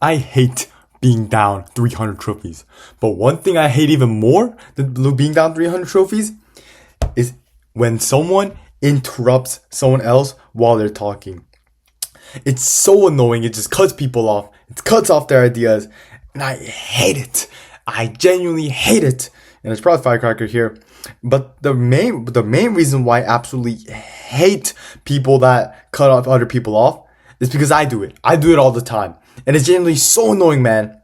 I hate being down 300 trophies. But one thing I hate even more than being down 300 trophies is when someone interrupts someone else while they're talking. It's so annoying. It just cuts people off. It cuts off their ideas. And I hate it. I genuinely hate it. And it's probably Firecracker here. But the main reason why I absolutely hate people that cut off other people off is because I do it. I do it all the time. And it's genuinely so annoying, man.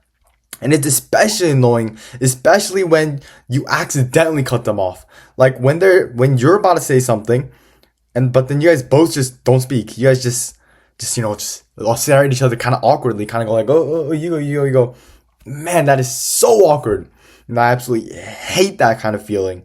And it's especially annoying, especially when you accidentally cut them off. Like when you're about to say something, but then you guys both just don't speak. You guys just stare at each other kind of awkwardly, kind of go like, oh, you go. Man, that is so awkward. And I absolutely hate that kind of feeling.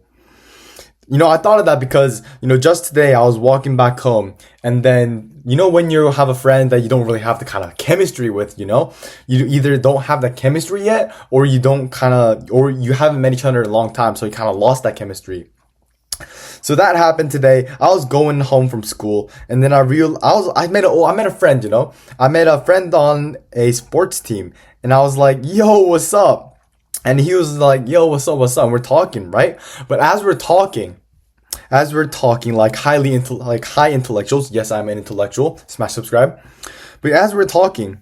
I thought of that because, just today I was walking back home, and then, when you have a friend that you don't really have the kind of chemistry with, you either don't have that chemistry yet, or you haven't met each other in a long time, so you kind of lost that chemistry. So that happened today. I was going home from school, and then I met a friend, I met a friend on a sports team, and I was like, yo, what's up? And he was like, yo, what's up? And we're talking, right? But as we're talking like high intellectuals, yes, I'm an intellectual, smash subscribe. But as we're talking,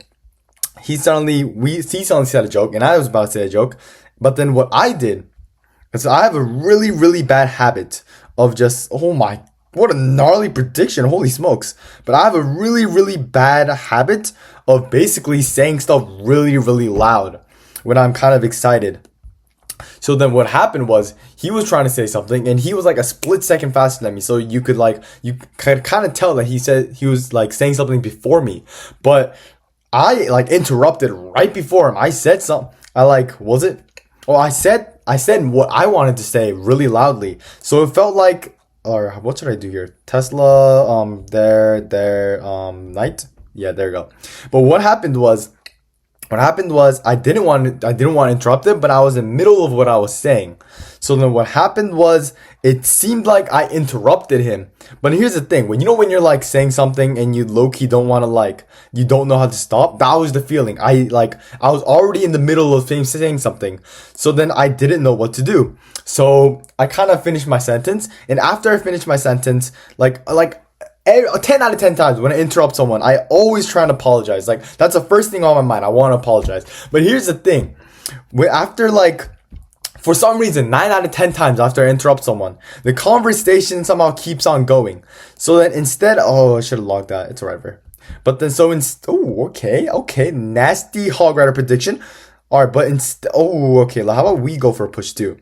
he suddenly said a joke, and I was about to say a joke. But then what I did is I have a really, really bad habit of just, oh my, what a gnarly prediction, holy smokes. But I have a really, really bad habit of basically saying stuff really, really loud when I'm kind of excited. So then what happened was he was trying to say something, and he was like a split second faster than me. So you could kind of tell that he was like saying something before me. But I interrupted right before him. I said something. I said what I wanted to say really loudly. So it felt like, or what should I do here? Tesla, night. Yeah, there you go. But what happened was I didn't want to interrupt him, but I was in the middle of what I was saying. So then what happened was it seemed like I interrupted him. But here's the thing, when you're like saying something and you low-key don't want to you don't know how to stop, that was the feeling. I was already in the middle of saying something. So then I didn't know what to do. So I kind of finished my sentence, and after I finished my sentence, 10 out of 10 times when I interrupt someone, I always try and apologize. That's the first thing on my mind. I want to apologize. But here's the thing. For some reason, 9 out of 10 times after I interrupt someone, the conversation somehow keeps on going. So then instead, I should have logged that. It's whatever. But then okay. Nasty hog rider prediction. Alright, but okay. How about we go for a push 2?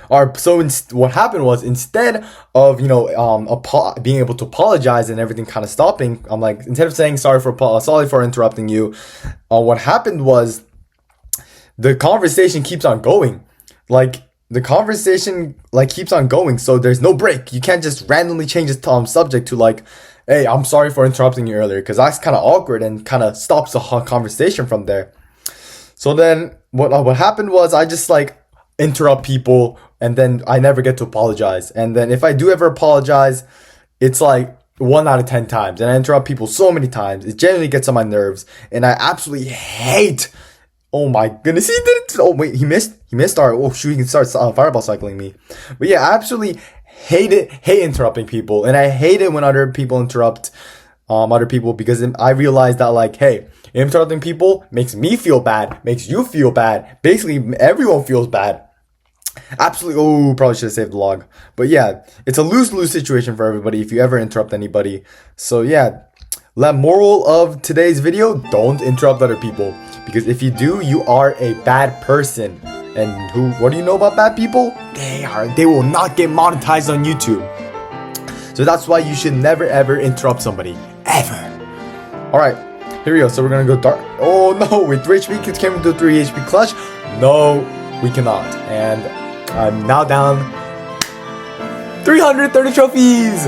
Alright, so what happened was, instead of being able to apologize and everything kind of stopping, I'm like, instead of saying sorry for interrupting you, what happened was the conversation keeps on going. The conversation keeps on going, so there's no break. You can't just randomly change the subject to hey, I'm sorry for interrupting you earlier, because that's kind of awkward and kind of stops the whole conversation from there. So then what happened was I just interrupt people, and then I never get to apologize. And then if I do ever apologize, it's 1 out of 10 times. And I interrupt people so many times. It generally gets on my nerves. And I absolutely hate. Oh my goodness, he did it. Oh wait, he missed. Alright, oh shoot, he can start fireball cycling me. But yeah, I absolutely hate interrupting people. And I hate it when other people interrupt other people, because I realize that hey, interrupting people makes me feel bad, makes you feel bad. Basically, everyone feels bad. Absolutely. Probably should have saved the log. But yeah, it's a lose-lose situation for everybody if you ever interrupt anybody. So yeah, moral of today's video, don't interrupt other people, because if you do, you are a bad person. And what do you know about bad people? They will not get monetized on YouTube. So that's why you should never ever interrupt somebody, ever. All right, here we go. So we're gonna go dark. Oh no, with 3 HP, can we do 3 HP clutch? No, we cannot. And I'm now down 330 trophies.